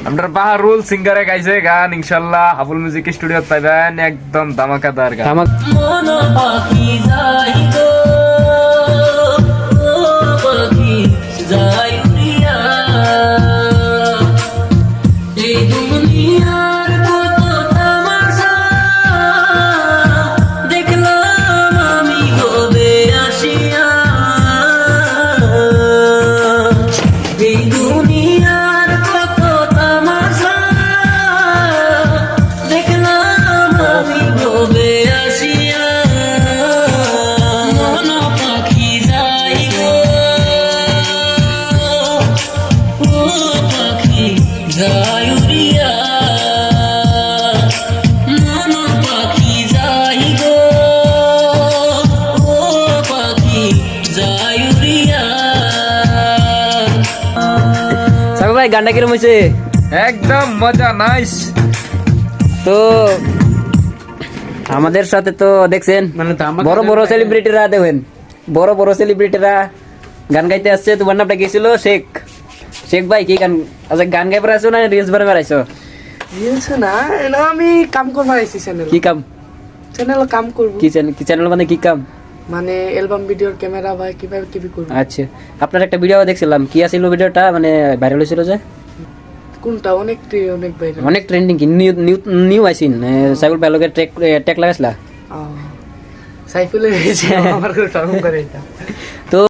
আমরা বাহারুল সিঙ্গারে গাইছে গান ইনশাআল্লাহ হাবুল মিউজিক স্টুডিওত পাইবেন একদম ধামাকাদার গান। মন পাখি যাই গো ও পাখি যাই উড়িয়া এই দুনিয়ার কত তামাশা দেখলাম আমি গোবে আসিয়া এই দুনিয়ার কত তামাশা দেখলাম আমি গোবে আসিয়া মন পাখি যাই গো ও পাখি যাই উড়িয়া মন পাখি যাই গো ও পাখি যাই উড়িয়া। সাগর ভাই গানটা কিরম হয়েছে? একদম মজা নাইস। তো আমাদের সাথে তো দেখছেন মানে বড় বড় সেলিব্রিটিরা দেখেন, বড় বড় সেলিব্রিটিরা গান গাইতে আসছে। তোমার নামটা কি ছিল? শেখ। শেখ ভাই কি গান, আচ্ছা গান গাই বেড়াইছো না রিলস বানাই বেড়াইছো? রিলস না, না আমি কাম করবার আইছি চ্যানেল। কি কাম? চ্যানেল কাম করব। কি চ্যানেল মানে কি কাম? মানে অ্যালবাম ভিডিওর ক্যামেরা ভাই কিভাবে কি করব। আচ্ছা, আপনার একটা ভিডিও দেখছিলাম, কি আছিল ভিডিওটা, মানে ভাইরাল হয়েছিল যে? কোনটা? অনেক ভাই অনেক ট্রেন্ডিং, কি নিউ আইছিন সাইকেল ব্যালকে ট্যাগ লাগাইছিলা? সাইফুলের আমার করে টার্ম করে এটা। তো